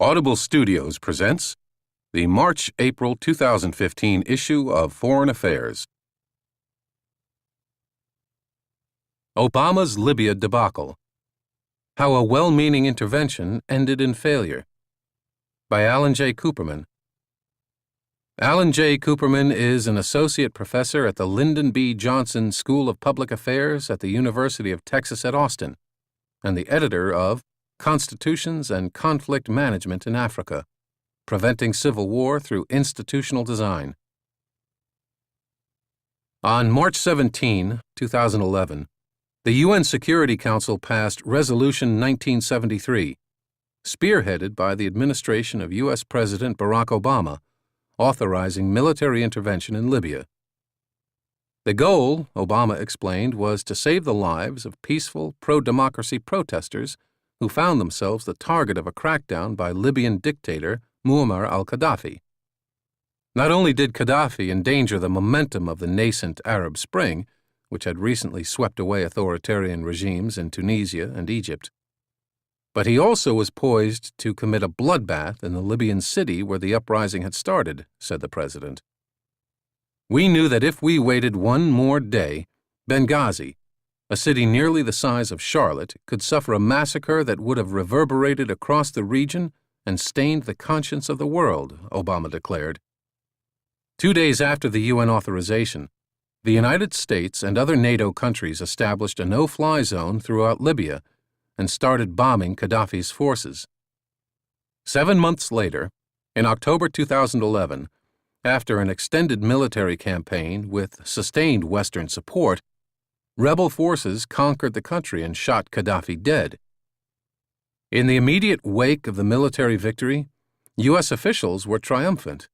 Audible Studios presents the March-April 2015 issue of Foreign Affairs. Obama's Libya Debacle: How a Well-Meaning Intervention Ended in Failure, by Alan J. Kuperman. Alan J. Kuperman is an associate professor at the Lyndon B. Johnson School of Public Affairs at the University of Texas at Austin, and the editor of Constitutions and Conflict Management in Africa: Preventing Civil War Through Institutional Design. On March 17, 2011, the UN Security Council passed Resolution 1973, spearheaded by the administration of U.S. President Barack Obama, authorizing military intervention in Libya. The goal, Obama explained, was to save the lives of peaceful, pro-democracy protesters who found themselves the target of a crackdown by Libyan dictator Muammar al-Gaddafi. Not only did Gaddafi endanger the momentum of the nascent Arab Spring, which had recently swept away authoritarian regimes in Tunisia and Egypt, but he also was poised to commit a bloodbath in the Libyan city where the uprising had started, said the president. We knew that if we waited one more day, Benghazi, a city nearly the size of Charlotte, could suffer a massacre that would have reverberated across the region and stained the conscience of the world, Obama declared. 2 days after the UN authorization, the United States and other NATO countries established a no-fly zone throughout Libya and started bombing Gaddafi's forces. 7 months later, in October 2011, after an extended military campaign with sustained Western support, rebel forces conquered the country and shot Gaddafi dead. In the immediate wake of the military victory, U.S. officials were triumphant.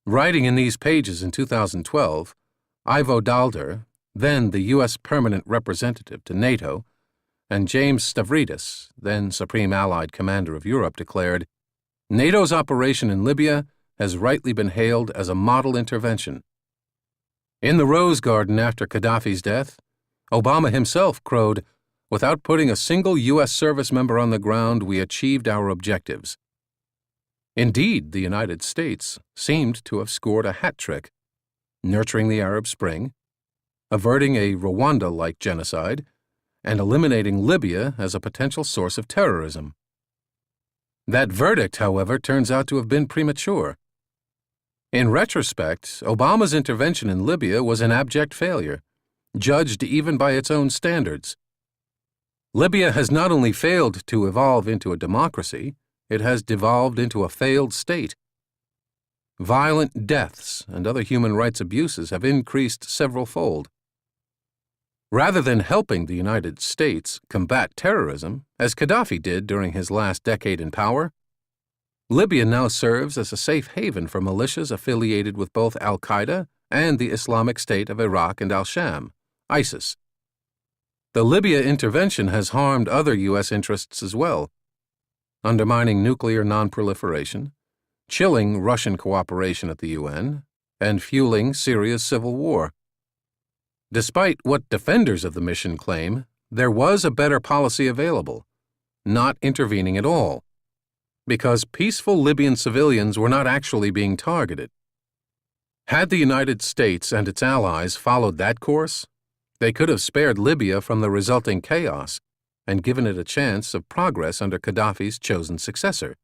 Writing in these pages in 2012, Ivo Daalder, then the U.S. Permanent Representative to NATO, and James Stavridis, then Supreme Allied Commander of Europe, declared, "NATO's operation in Libya has rightly been hailed as a model intervention." In the Rose Garden after Gaddafi's death, Obama himself crowed, "Without putting a single U.S. service member on the ground, we achieved our objectives." Indeed, the United States seemed to have scored a hat trick, nurturing the Arab Spring, averting a Rwanda-like genocide, and eliminating Libya as a potential source of terrorism. That verdict, however, turns out to have been premature. In retrospect, Obama's intervention in Libya was an abject failure, judged even by its own standards. Libya has not only failed to evolve into a democracy, it has devolved into a failed state. Violent deaths and other human rights abuses have increased several-fold. Rather than helping the United States combat terrorism, as Gaddafi did during his last decade in power, Libya now serves as a safe haven for militias affiliated with both al-Qaeda and the Islamic State of Iraq and al-Sham, ISIS. The Libya intervention has harmed other U.S. interests as well, undermining nuclear non-proliferation, chilling Russian cooperation at the UN, and fueling Syria's civil war. Despite what defenders of the mission claim, there was a better policy available: not intervening at all, because peaceful Libyan civilians were not actually being targeted. Had the United States and its allies followed that course, they could have spared Libya from the resulting chaos and given it a chance of progress under Gaddafi's chosen successor,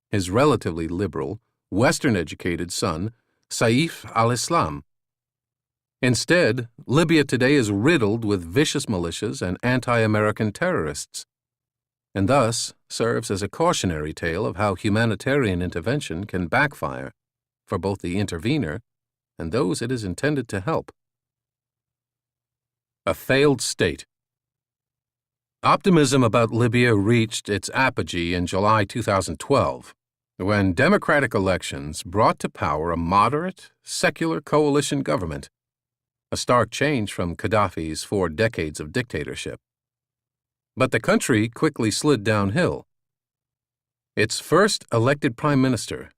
his relatively liberal, Western-educated son, Saif al-Islam. Instead, Libya today is riddled with vicious militias and anti-American terrorists, and thus serves as a cautionary tale of how humanitarian intervention can backfire for both the intervener and those it is intended to help. A failed state. Optimism about Libya reached its apogee in July 2012, when democratic elections brought to power a moderate, secular coalition government, a stark change from Gaddafi's 4 decades of dictatorship. But the country quickly slid downhill. Its first elected prime minister,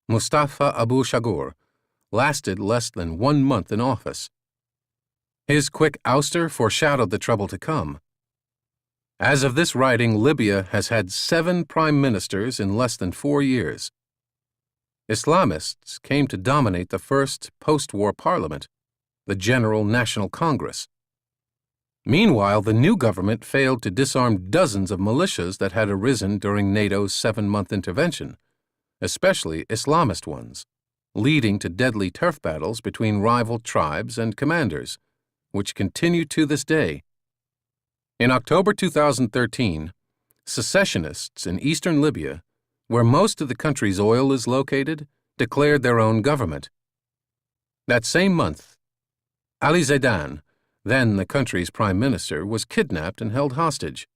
Mustafa Abu Shagur, lasted less than 1 month in office. His quick ouster foreshadowed the trouble to come. As of this writing, Libya has had 7 prime ministers in less than 4 years. Islamists came to dominate the first post-war parliament, the General National Congress. Meanwhile, the new government failed to disarm dozens of militias that had arisen during NATO's 7-month intervention, especially Islamist ones, leading to deadly turf battles between rival tribes and commanders, which continue to this day. In October 2013, secessionists in eastern Libya, where most of the country's oil is located, declared their own government. That same month, Ali Zaidan, then the country's prime minister, was kidnapped and held hostage.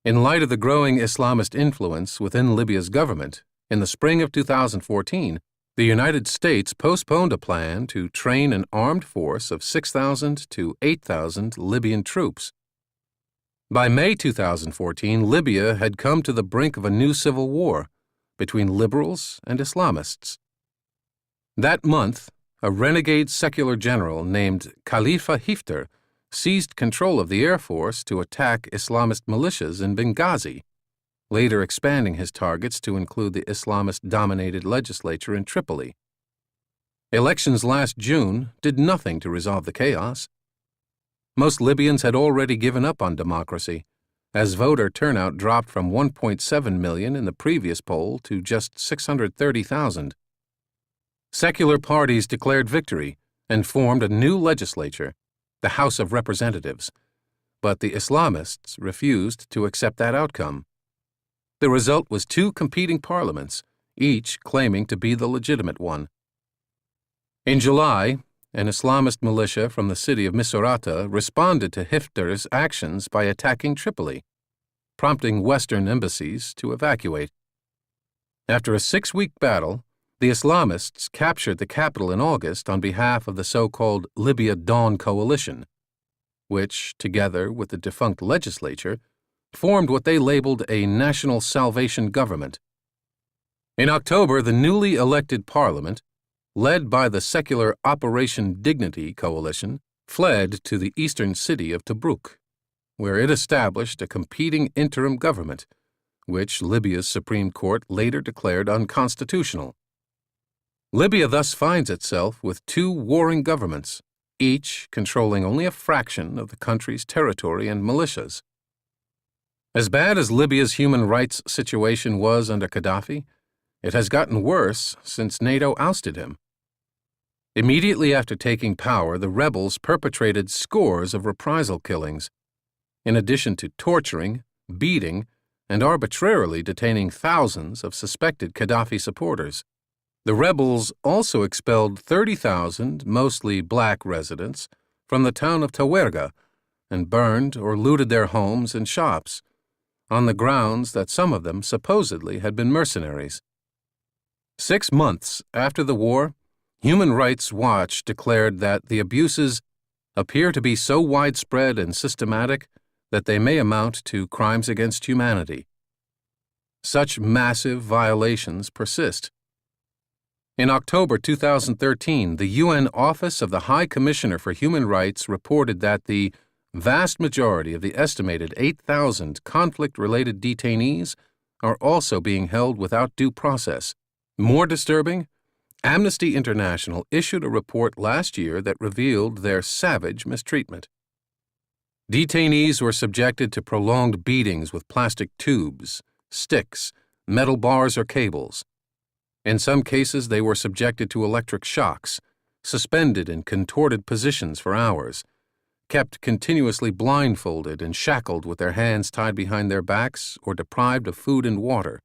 In light of the growing Islamist influence within Libya's government, in the spring of 2014, the United States postponed a plan to train an armed force of 6,000 to 8,000 Libyan troops. By May 2014, Libya had come to the brink of a new civil war between liberals and Islamists. That month, a renegade secular general named Khalifa Hifter seized control of the Air Force to attack Islamist militias in Benghazi, later expanding his targets to include the Islamist-dominated legislature in Tripoli. Elections last June did nothing to resolve the chaos. Most Libyans had already given up on democracy, as voter turnout dropped from 1.7 million in the previous poll to just 630,000. Secular parties declared victory and formed a new legislature, the House of Representatives, but the Islamists refused to accept that outcome. The result was 2 competing parliaments, each claiming to be the legitimate one. In July, an Islamist militia from the city of Misurata responded to Hifter's actions by attacking Tripoli, prompting Western embassies to evacuate. After a 6-week battle, the Islamists captured the capital in August on behalf of the so-called Libya Dawn Coalition, which, together with the defunct legislature, formed what they labeled a National Salvation Government. In October, the newly elected parliament, led by the secular Operation Dignity coalition, fled to the eastern city of Tobruk, where it established a competing interim government, which Libya's Supreme Court later declared unconstitutional. Libya thus finds itself with 2 warring governments, each controlling only a fraction of the country's territory and militias. As bad as Libya's human rights situation was under Gaddafi, it has gotten worse since NATO ousted him. Immediately after taking power, the rebels perpetrated scores of reprisal killings, in addition to torturing, beating, and arbitrarily detaining thousands of suspected Gaddafi supporters. The rebels also expelled 30,000 mostly black residents from the town of Tawerga and burned or looted their homes and shops, on the grounds that some of them supposedly had been mercenaries. 6 months after the war, Human Rights Watch declared that the abuses appear to be so widespread and systematic that they may amount to crimes against humanity. Such massive violations persist. In October 2013, the UN Office of the High Commissioner for Human Rights reported that the vast majority of the estimated 8,000 conflict-related detainees are also being held without due process. More disturbing, Amnesty International issued a report last year that revealed their savage mistreatment. Detainees were subjected to prolonged beatings with plastic tubes, sticks, metal bars, or cables. In some cases, they were subjected to electric shocks, suspended in contorted positions for hours, kept continuously blindfolded and shackled with their hands tied behind their backs or deprived of food and water.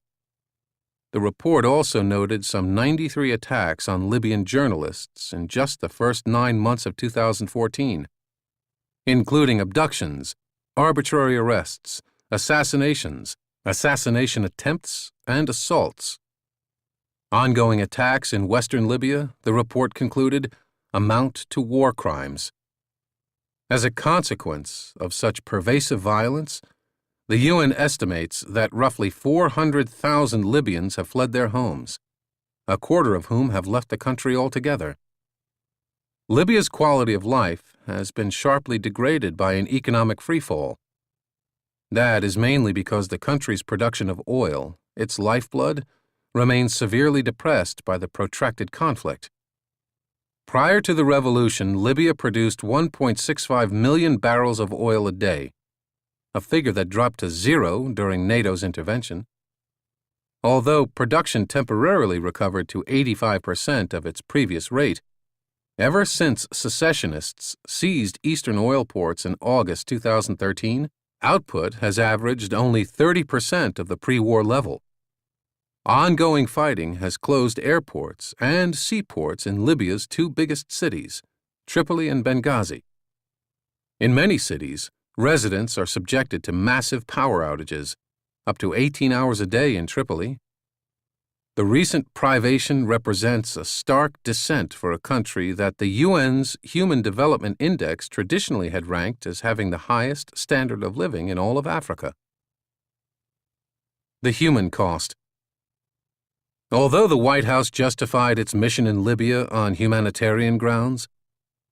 The report also noted some 93 attacks on Libyan journalists in just the first 9 months of 2014, including abductions, arbitrary arrests, assassinations, assassination attempts, and assaults. Ongoing attacks in western Libya, the report concluded, amount to war crimes. As a consequence of such pervasive violence, the UN estimates that roughly 400,000 Libyans have fled their homes, a quarter of whom have left the country altogether. Libya's quality of life has been sharply degraded by an economic freefall. That is mainly because the country's production of oil, its lifeblood, remains severely depressed by the protracted conflict. Prior to the revolution, Libya produced 1.65 million barrels of oil a day, a figure that dropped to zero during NATO's intervention. Although production temporarily recovered to 85% of its previous rate, ever since secessionists seized eastern oil ports in August 2013, output has averaged only 30% of the pre-war level. Ongoing fighting has closed airports and seaports in Libya's two biggest cities, Tripoli and Benghazi. In many cities, residents are subjected to massive power outages, up to 18 hours a day in Tripoli. The recent privation represents a stark descent for a country that the UN's Human Development Index traditionally had ranked as having the highest standard of living in all of Africa. The human cost. Although the White House justified its mission in Libya on humanitarian grounds,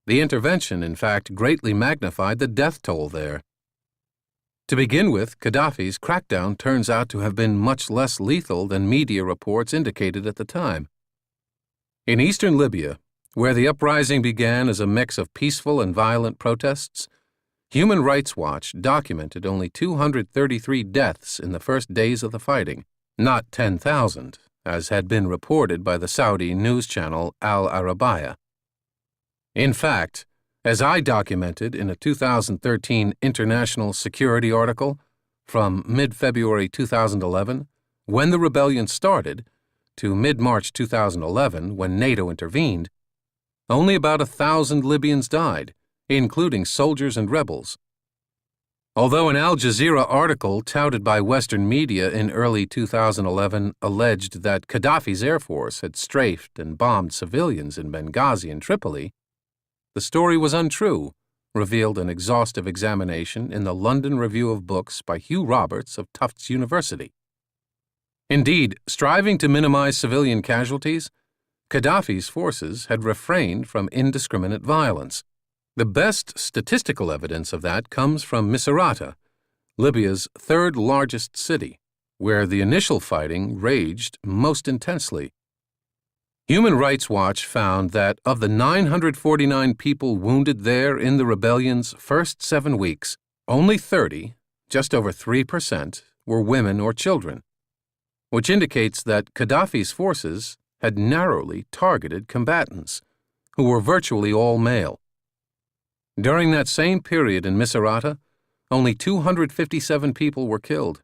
the intervention, in fact, greatly magnified the death toll there. To begin with, Gaddafi's crackdown turns out to have been much less lethal than media reports indicated at the time. In eastern Libya, where the uprising began as a mix of peaceful and violent protests, Human Rights Watch documented only 233 deaths in the first days of the fighting, not 10,000. As had been reported by the Saudi news channel Al Arabiya. In fact, as I documented in a 2013 International Security article from mid-February 2011, when the rebellion started, to mid-March 2011, when NATO intervened, only about 1,000 Libyans died, including soldiers and rebels. Although an Al Jazeera article touted by Western media in early 2011 alleged that Gaddafi's Air Force had strafed and bombed civilians in Benghazi and Tripoli, the story was untrue, revealed an exhaustive examination in the London Review of Books by Hugh Roberts of Tufts University. Indeed, striving to minimize civilian casualties, Gaddafi's forces had refrained from indiscriminate violence. The best statistical evidence of that comes from Misrata, Libya's third largest city, where the initial fighting raged most intensely. Human Rights Watch found that of the 949 people wounded there in the rebellion's first 7 weeks, only 30, just over 3%, were women or children, which indicates that Gaddafi's forces had narrowly targeted combatants, who were virtually all male. During that same period in Misrata, only 257 people were killed,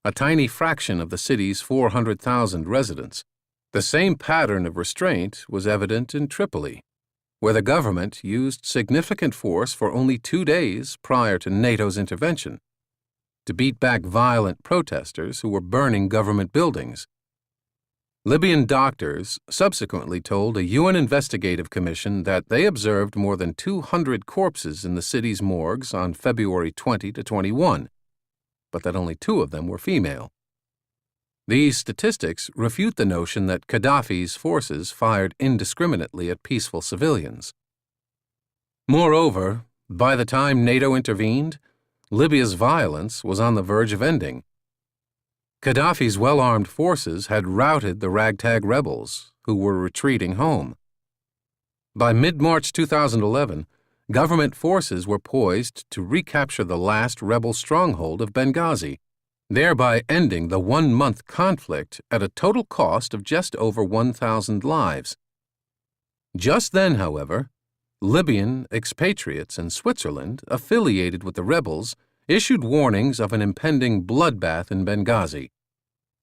a tiny fraction of the city's 400,000 residents. The same pattern of restraint was evident in Tripoli, where the government used significant force for only 2 days prior to NATO's intervention to beat back violent protesters who were burning government buildings. Libyan doctors subsequently told a UN investigative commission that they observed more than 200 corpses in the city's morgues on February 20 to 21, but that only 2 of them were female. These statistics refute the notion that Gaddafi's forces fired indiscriminately at peaceful civilians. Moreover, by the time NATO intervened, Libya's violence was on the verge of ending. Gaddafi's well-armed forces had routed the ragtag rebels, who were retreating home. By mid-March 2011, government forces were poised to recapture the last rebel stronghold of Benghazi, thereby ending the 1-month conflict at a total cost of just over 1,000 lives. Just then, however, Libyan expatriates in Switzerland, affiliated with the rebels, issued warnings of an impending bloodbath in Benghazi,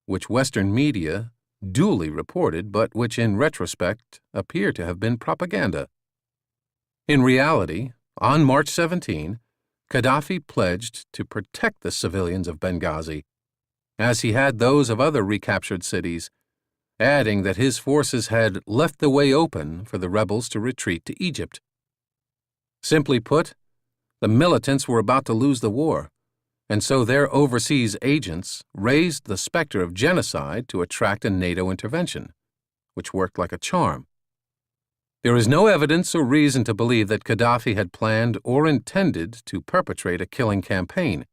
which Western media duly reported but which in retrospect appear to have been propaganda. In reality, on March 17, Gaddafi pledged to protect the civilians of Benghazi, as he had those of other recaptured cities, adding that his forces had left the way open for the rebels to retreat to Egypt. Simply put, the militants were about to lose the war, and so their overseas agents raised the specter of genocide to attract a NATO intervention, which worked like a charm. There is no evidence or reason to believe that Gaddafi had planned or intended to perpetrate a killing campaign.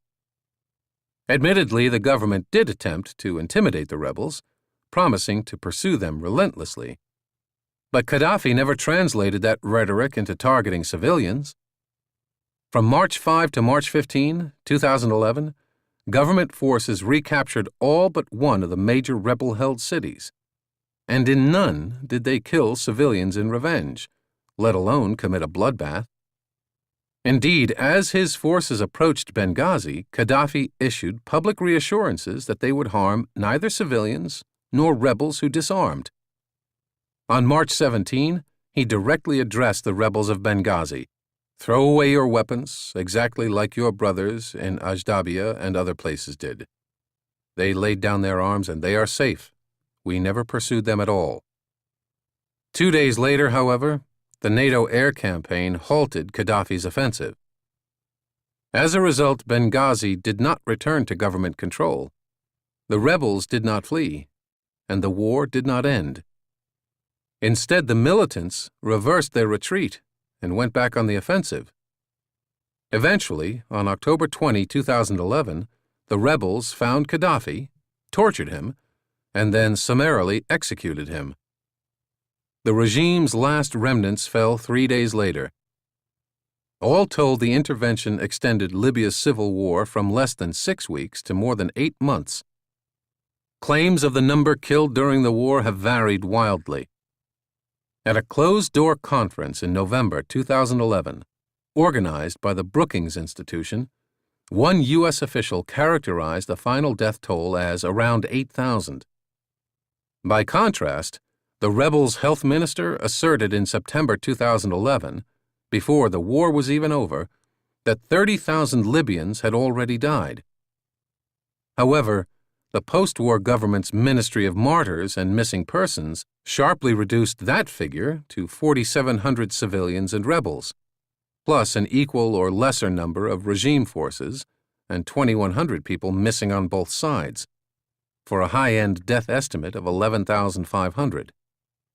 Admittedly, the government did attempt to intimidate the rebels, promising to pursue them relentlessly. But Gaddafi never translated that rhetoric into targeting civilians. From March 5 to March 15, 2011, government forces recaptured all but one of the major rebel-held cities, and in none did they kill civilians in revenge, let alone commit a bloodbath. Indeed, as his forces approached Benghazi, Gaddafi issued public reassurances that they would harm neither civilians nor rebels who disarmed. On March 17, he directly addressed the rebels of Benghazi. "Throw away your weapons, exactly like your brothers in Ajdabiya and other places did. They laid down their arms and they are safe. We never pursued them at all." 2 days later, however, the NATO air campaign halted Gaddafi's offensive. As a result, Benghazi did not return to government control. The rebels did not flee, and the war did not end. Instead, the militants reversed their retreat and went back on the offensive. Eventually, on October 20, 2011, the rebels found Gaddafi, tortured him, and then summarily executed him. The regime's last remnants fell 3 days later. All told, the intervention extended Libya's civil war from less than 6 weeks to more than 8 months. Claims of the number killed during the war have varied wildly. At a closed-door conference in November 2011, organized by the Brookings Institution, one U.S. official characterized the final death toll as around 8,000. By contrast, the rebels' health minister asserted in September 2011, before the war was even over, that 30,000 Libyans had already died. However, the post-war government's Ministry of Martyrs and Missing Persons sharply reduced that figure to 4,700 civilians and rebels, plus an equal or lesser number of regime forces and 2,100 people missing on both sides, for a high-end death estimate of 11,500.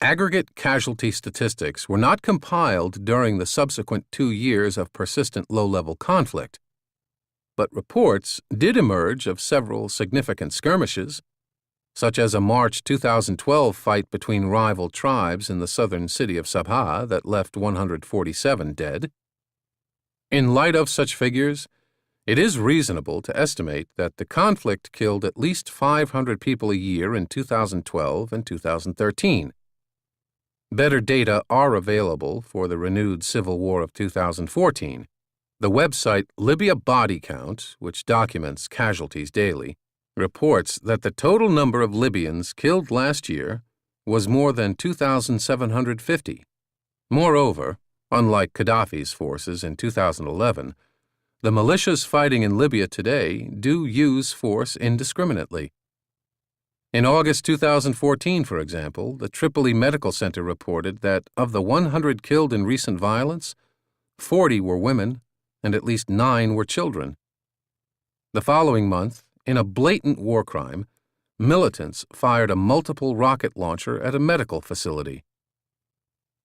Aggregate casualty statistics were not compiled during the subsequent 2 years of persistent low-level conflict, but reports did emerge of several significant skirmishes, such as a March 2012 fight between rival tribes in the southern city of Sabha that left 147 dead. In light of such figures, it is reasonable to estimate that the conflict killed at least 500 people a year in 2012 and 2013. Better data are available for the renewed civil war of 2014. The website Libya Body Count, which documents casualties daily, reports that the total number of Libyans killed last year was more than 2,750. Moreover, unlike Gaddafi's forces in 2011, the militias fighting in Libya today do use force indiscriminately. In August 2014, for example, the Tripoli Medical Center reported that of the 100 killed in recent violence, 40 were women and at least 9 were children. The following month, in a blatant war crime, militants fired a multiple rocket launcher at a medical facility.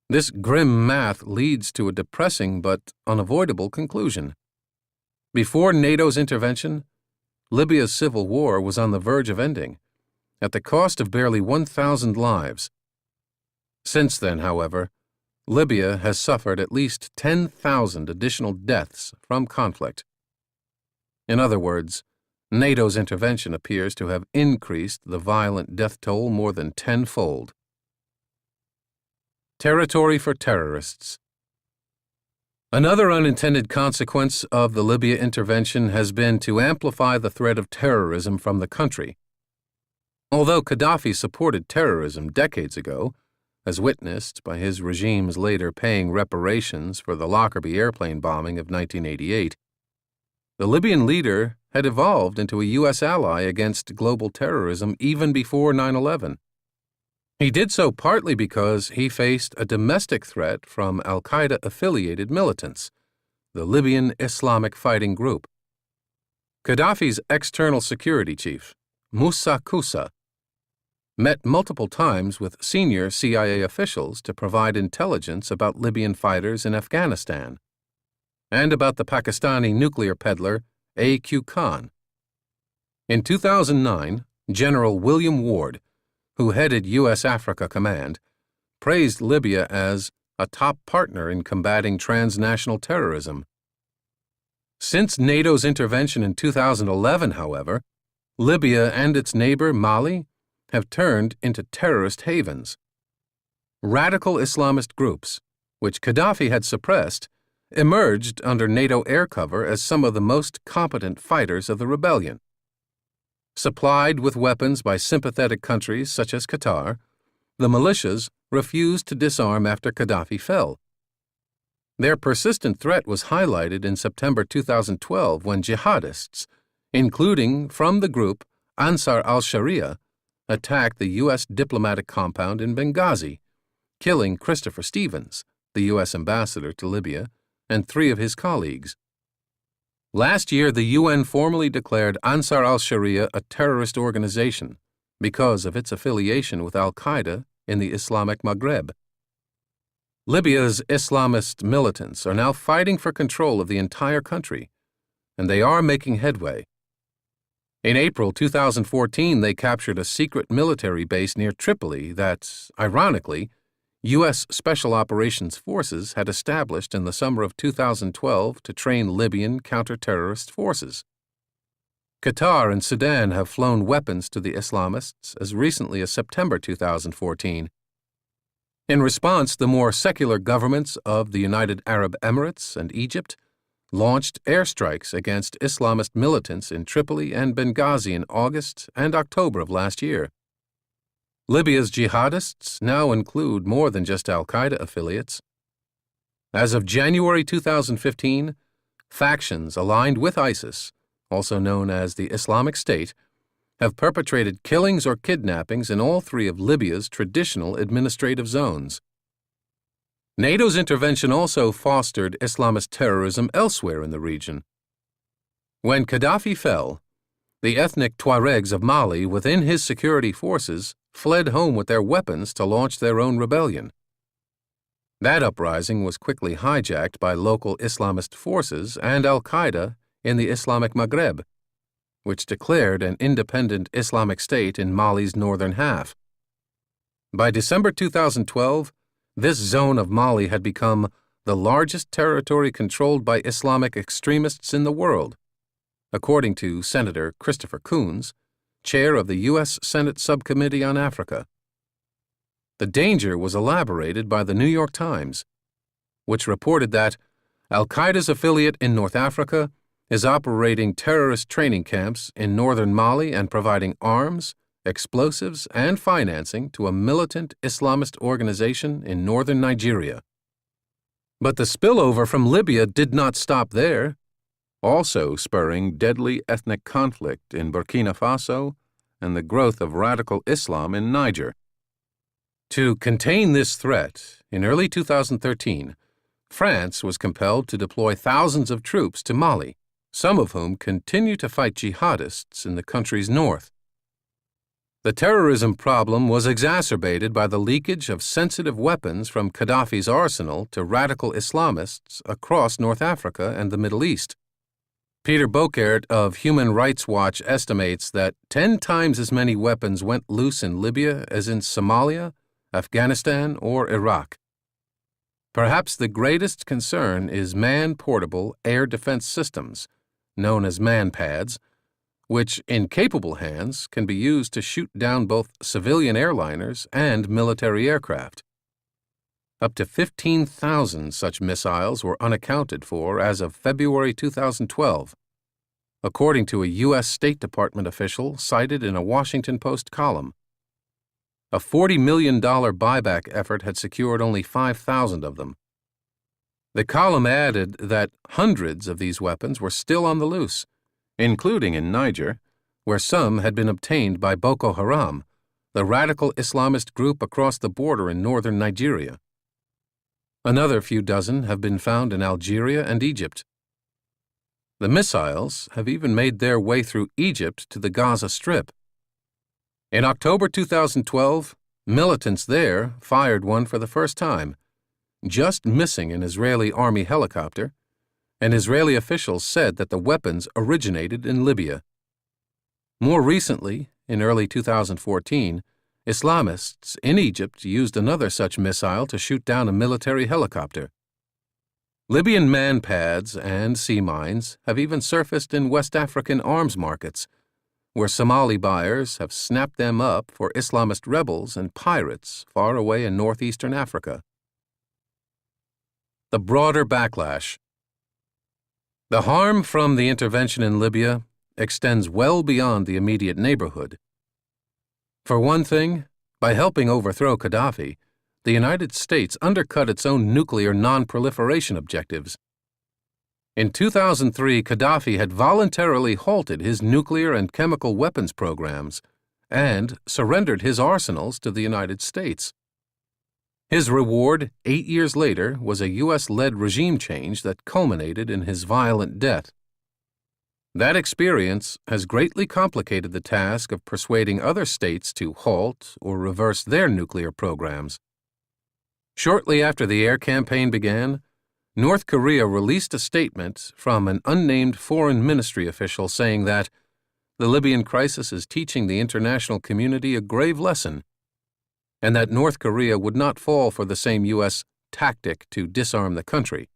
This grim math leads to a depressing but unavoidable conclusion. Before NATO's intervention, Libya's civil war was on the verge of ending, at the cost of barely 1,000 lives. Since then, however, Libya has suffered at least 10,000 additional deaths from conflict. In other words, NATO's intervention appears to have increased the violent death toll more than tenfold. Territory for terrorists. Another unintended consequence of the Libya intervention has been to amplify the threat of terrorism from the country. Although Gaddafi supported terrorism decades ago, as witnessed by his regime's later paying reparations for the Lockerbie airplane bombing of 1988, the Libyan leader had evolved into a U.S. ally against global terrorism even before 9/11. He did so partly because he faced a domestic threat from al-Qaeda-affiliated militants, the Libyan Islamic Fighting Group. Gaddafi's external security chief, Moussa Koussa, met multiple times with senior CIA officials to provide intelligence about Libyan fighters in Afghanistan and about the Pakistani nuclear peddler A.Q. Khan. In 2009, General William Ward, who headed U.S. Africa Command, praised Libya as a top partner in combating transnational terrorism. Since NATO's intervention in 2011, however, Libya and its neighbor Mali have turned into terrorist havens. Radical Islamist groups, which Gaddafi had suppressed, emerged under NATO air cover as some of the most competent fighters of the rebellion. Supplied with weapons by sympathetic countries such as Qatar, the militias refused to disarm after Gaddafi fell. Their persistent threat was highlighted in September 2012 when jihadists, including from the group Ansar al-Sharia, attacked the U.S. diplomatic compound in Benghazi, killing Christopher Stevens, the U.S. ambassador to Libya, and 3 of his colleagues. Last year, the UN formally declared Ansar al-Sharia a terrorist organization because of its affiliation with al-Qaeda in the Islamic Maghreb. Libya's Islamist militants are now fighting for control of the entire country, and they are making headway. In April 2014, they captured a secret military base near Tripoli that, ironically, U.S. Special Operations Forces had established in the summer of 2012 to train Libyan counter-terrorist forces. Qatar and Sudan have flown weapons to the Islamists as recently as September 2014. In response, the more secular governments of the United Arab Emirates and Egypt launched airstrikes against Islamist militants in Tripoli and Benghazi in August and October of last year. Libya's jihadists now include more than just al-Qaeda affiliates. As of January 2015, factions aligned with ISIS, also known as the Islamic State, have perpetrated killings or kidnappings in all 3 of Libya's traditional administrative zones. NATO's intervention also fostered Islamist terrorism elsewhere in the region. When Gaddafi fell, the ethnic Tuaregs of Mali within his security forces fled home with their weapons to launch their own rebellion. That uprising was quickly hijacked by local Islamist forces and al-Qaeda in the Islamic Maghreb, which declared an independent Islamic State in Mali's northern half. By December 2012, this zone of Mali had become the largest territory controlled by Islamic extremists in the world, according to Senator Christopher Coons, chair of the U.S. Senate Subcommittee on Africa. The danger was elaborated by the New York Times, which reported that al-Qaeda's affiliate in North Africa is operating terrorist training camps in northern Mali and providing arms, explosives, and financing to a militant Islamist organization in northern Nigeria. But the spillover from Libya did not stop there, also spurring deadly ethnic conflict in Burkina Faso and the growth of radical Islam in Niger. To contain this threat, in early 2013, France was compelled to deploy thousands of troops to Mali, some of whom continue to fight jihadists in the country's north. The terrorism problem was exacerbated by the leakage of sensitive weapons from Gaddafi's arsenal to radical Islamists across North Africa and the Middle East. Peter Bokert of Human Rights Watch estimates that 10 times as many weapons went loose in Libya as in Somalia, Afghanistan, or Iraq. Perhaps the greatest concern is man-portable air defense systems, known as man-pads, which, in capable hands, can be used to shoot down both civilian airliners and military aircraft. Up to 15,000 such missiles were unaccounted for as of February 2012, according to a U.S. State Department official cited in a Washington Post column. A $40 million buyback effort had secured only 5,000 of them. The column added that hundreds of these weapons were still on the loose, including in Niger, where some had been obtained by Boko Haram, the radical Islamist group across the border in northern Nigeria. Another few dozen have been found in Algeria and Egypt. The missiles have even made their way through Egypt to the Gaza Strip. In October 2012, militants there fired one for the first time, just missing an Israeli army helicopter, and Israeli officials said that the weapons originated in Libya. More recently, in early 2014, Islamists in Egypt used another such missile to shoot down a military helicopter. Libyan man pads and sea mines have even surfaced in West African arms markets, where Somali buyers have snapped them up for Islamist rebels and pirates far away in northeastern Africa. The Broader Backlash. The harm from the intervention in Libya extends well beyond the immediate neighborhood. For one thing, by helping overthrow Gaddafi, the United States undercut its own nuclear non-proliferation objectives. In 2003, Gaddafi had voluntarily halted his nuclear and chemical weapons programs and surrendered his arsenals to the United States. His reward, 8 years later, was a U.S.-led regime change that culminated in his violent death. That experience has greatly complicated the task of persuading other states to halt or reverse their nuclear programs. Shortly after the air campaign began, North Korea released a statement from an unnamed foreign ministry official saying that the Libyan crisis is teaching the international community a grave lesson, and that North Korea would not fall for the same U.S. tactic to disarm the country.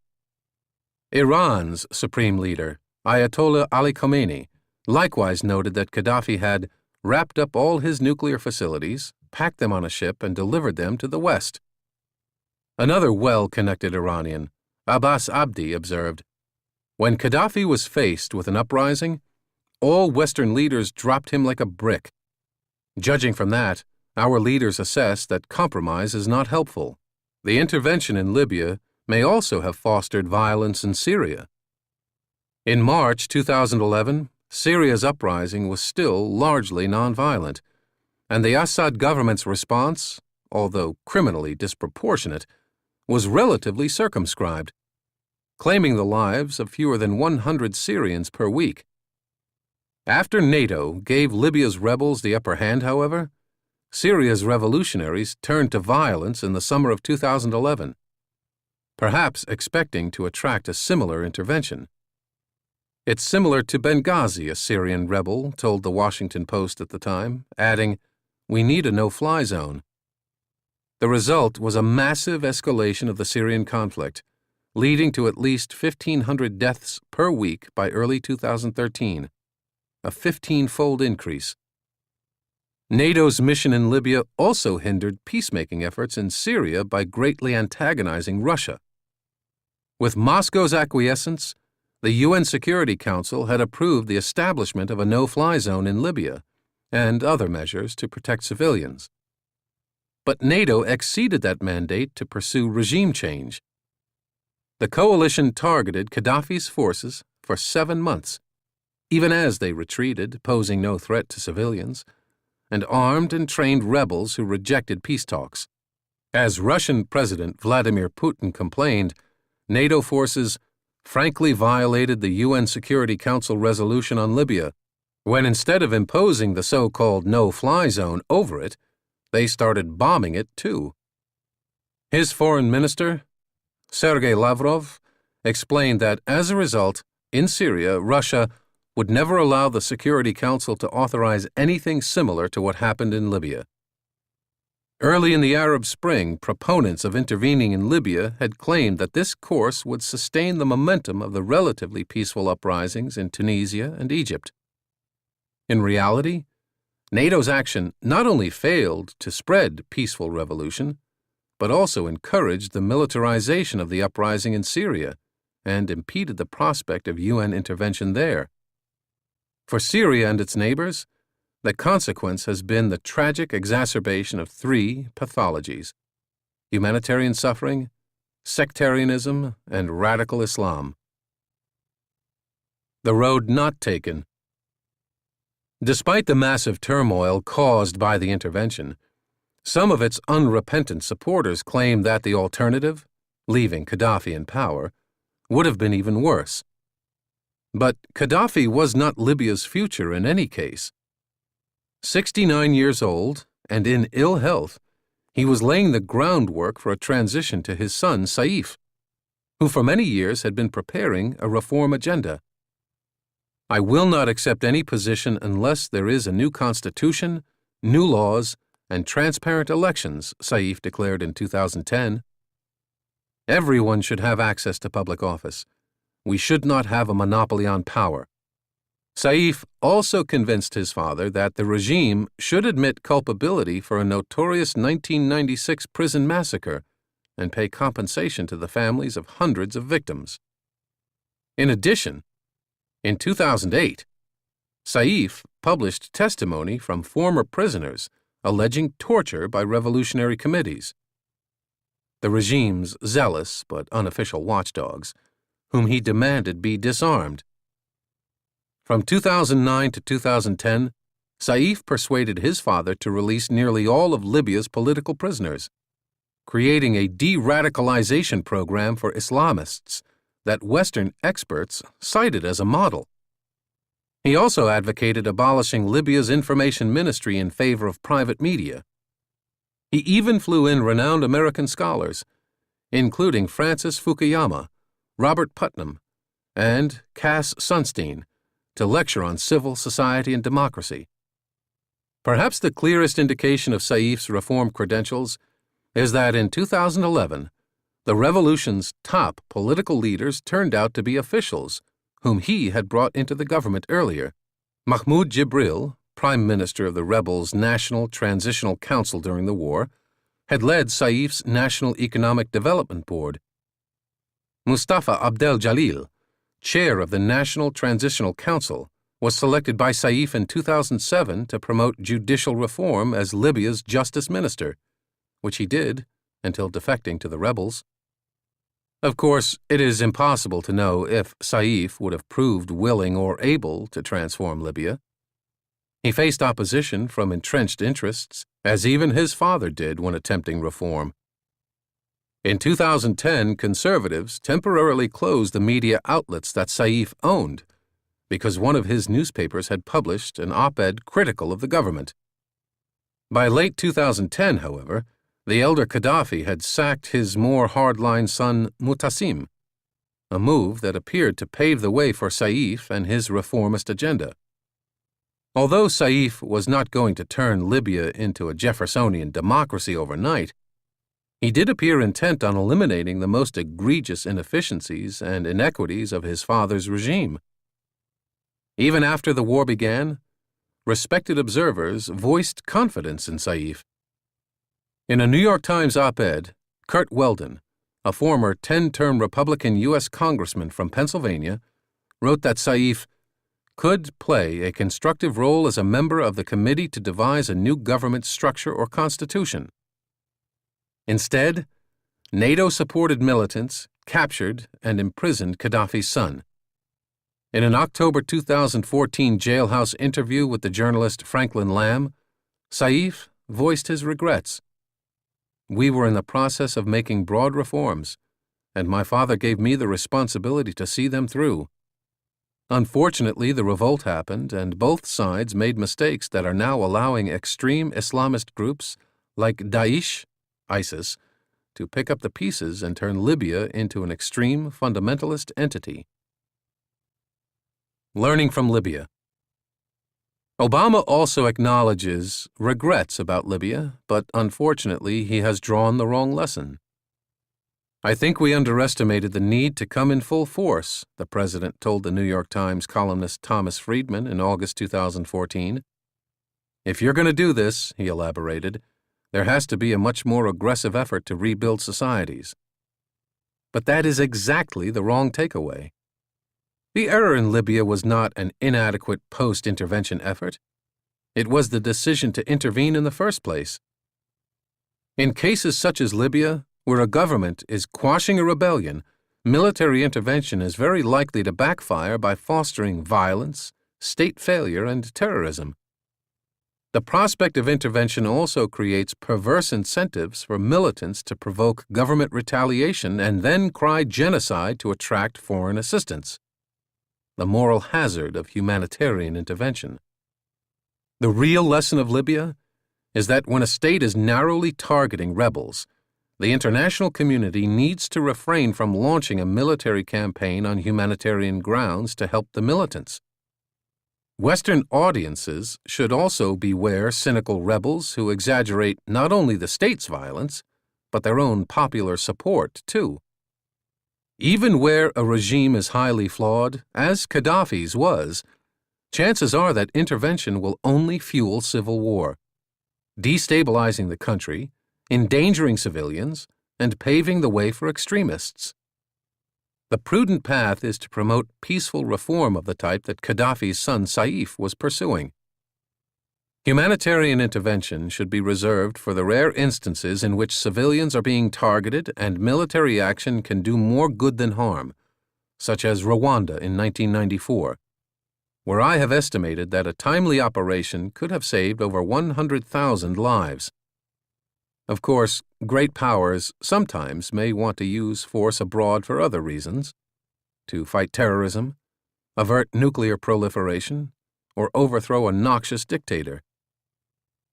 Iran's supreme leader, Ayatollah Ali Khamenei, likewise noted that Gaddafi had wrapped up all his nuclear facilities, packed them on a ship, and delivered them to the West. Another well-connected Iranian, Abbas Abdi, observed, "When Gaddafi was faced with an uprising, all Western leaders dropped him like a brick. Judging from that, our leaders assess that compromise is not helpful. The intervention in Libya may also have fostered violence in Syria." In March 2011, Syria's uprising was still largely nonviolent, and the Assad government's response, although criminally disproportionate, was relatively circumscribed, claiming the lives of fewer than 100 Syrians per week. After NATO gave Libya's rebels the upper hand, however, Syria's revolutionaries turned to violence in the summer of 2011, perhaps expecting to attract a similar intervention. "It's similar to Benghazi," a Syrian rebel told the Washington Post at the time, adding, "We need a no-fly zone." The result was a massive escalation of the Syrian conflict, leading to at least 1,500 deaths per week by early 2013, a 15-fold increase. NATO's mission in Libya also hindered peacemaking efforts in Syria by greatly antagonizing Russia. With Moscow's acquiescence, the UN Security Council had approved the establishment of a no-fly zone in Libya and other measures to protect civilians. But NATO exceeded that mandate to pursue regime change. The coalition targeted Gaddafi's forces for 7 months, even as they retreated, posing no threat to civilians, and armed and trained rebels who rejected peace talks. As Russian President Vladimir Putin complained, NATO forces frankly violated the UN Security Council resolution on Libya, when instead of imposing the so-called no-fly zone over it, they started bombing it too. His foreign minister, Sergei Lavrov, explained that as a result, in Syria, Russia would never allow the Security Council to authorize anything similar to what happened in Libya. Early in the Arab Spring, proponents of intervening in Libya had claimed that this course would sustain the momentum of the relatively peaceful uprisings in Tunisia and Egypt. In reality, NATO's action not only failed to spread peaceful revolution, but also encouraged the militarization of the uprising in Syria and impeded the prospect of UN intervention there. For Syria and its neighbors, the consequence has been the tragic exacerbation of 3 pathologies: humanitarian suffering, sectarianism, and radical Islam. The road not taken. Despite the massive turmoil caused by the intervention, some of its unrepentant supporters claim that the alternative, leaving Gaddafi in power, would have been even worse. But Gaddafi was not Libya's future in any case. 69 years old and in ill health, he was laying the groundwork for a transition to his son Saif, who for many years had been preparing a reform agenda. I will not accept any position unless there is a new constitution, new laws, and transparent elections, Saif declared in 2010. Everyone should have access to public office. We should not have a monopoly on power. Saif also convinced his father that the regime should admit culpability for a notorious 1996 prison massacre and pay compensation to the families of hundreds of victims. In addition, in 2008, Saif published testimony from former prisoners alleging torture by revolutionary committees, the regime's zealous but unofficial watchdogs, whom he demanded be disarmed. From 2009 to 2010, Saif persuaded his father to release nearly all of Libya's political prisoners, creating a de-radicalization program for Islamists that Western experts cited as a model. He also advocated abolishing Libya's information ministry in favor of private media. He even flew in renowned American scholars, including Francis Fukuyama, Robert Putnam, and Cass Sunstein, to lecture on civil society and democracy. Perhaps the clearest indication of Saif's reform credentials is that in 2011, the revolution's top political leaders turned out to be officials whom he had brought into the government earlier. Mahmoud Jibril, prime minister of the rebels' National Transitional Council during the war, had led Saif's National Economic Development Board. Mustafa Abdel Jalil, chair of the National Transitional Council, was selected by Saif in 2007 to promote judicial reform as Libya's justice minister, which he did until defecting to the rebels. Of course, it is impossible to know if Saif would have proved willing or able to transform Libya. He faced opposition from entrenched interests, as even his father did when attempting reform. In 2010, conservatives temporarily closed the media outlets that Saif owned because one of his newspapers had published an op-ed critical of the government. By late 2010, however, the elder Gaddafi had sacked his more hardline son Mutassim, a move that appeared to pave the way for Saif and his reformist agenda. Although Saif was not going to turn Libya into a Jeffersonian democracy overnight, he did appear intent on eliminating the most egregious inefficiencies and inequities of his father's regime. Even after the war began, respected observers voiced confidence in Saif. In a New York Times op-ed, Kurt Weldon, a former 10-term Republican U.S. congressman from Pennsylvania, wrote that Saif could play a constructive role as a member of the committee to devise a new government structure or constitution. Instead, NATO-supported militants captured and imprisoned Gaddafi's son. In an October 2014 jailhouse interview with the journalist Franklin Lamb, Saif voiced his regrets. "We were in the process of making broad reforms, and my father gave me the responsibility to see them through. Unfortunately, the revolt happened, and both sides made mistakes that are now allowing extreme Islamist groups like Daesh, ISIS, to pick up the pieces and turn Libya into an extreme fundamentalist entity." Learning from Libya. Obama also acknowledges regrets about Libya, but unfortunately he has drawn the wrong lesson. "I think we underestimated the need to come in full force," the president told the New York Times columnist Thomas Friedman in August 2014. "If you're going to do this," he elaborated, "there has to be a much more aggressive effort to rebuild societies." But that is exactly the wrong takeaway. The error in Libya was not an inadequate post-intervention effort. It was the decision to intervene in the first place. In cases such as Libya, where a government is quashing a rebellion, military intervention is very likely to backfire by fostering violence, state failure, and terrorism. The prospect of intervention also creates perverse incentives for militants to provoke government retaliation and then cry genocide to attract foreign assistance. The moral hazard of humanitarian intervention. The real lesson of Libya is that when a state is narrowly targeting rebels, the international community needs to refrain from launching a military campaign on humanitarian grounds to help the militants. Western audiences should also beware cynical rebels who exaggerate not only the state's violence, but their own popular support, too. Even where a regime is highly flawed, as Gaddafi's was, chances are that intervention will only fuel civil war, destabilizing the country, endangering civilians, and paving the way for extremists. The prudent path is to promote peaceful reform of the type that Gaddafi's son Saif was pursuing. Humanitarian intervention should be reserved for the rare instances in which civilians are being targeted and military action can do more good than harm, such as Rwanda in 1994, where I have estimated that a timely operation could have saved over 100,000 lives. Of course, great powers sometimes may want to use force abroad for other reasons, to fight terrorism, avert nuclear proliferation, or overthrow a noxious dictator.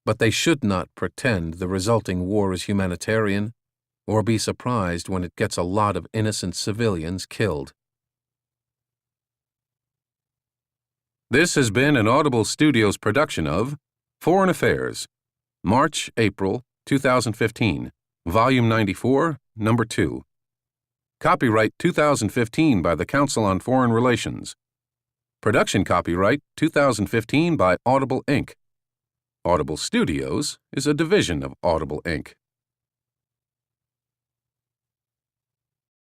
But they should not pretend the resulting war is humanitarian, or be surprised when it gets a lot of innocent civilians killed. This has been an Audible Studios production of Foreign Affairs, March-April 2015, Volume 94, Number 2. Copyright 2015 by the Council on Foreign Relations. Production copyright 2015 by Audible Inc. Audible Studios is a division of Audible Inc.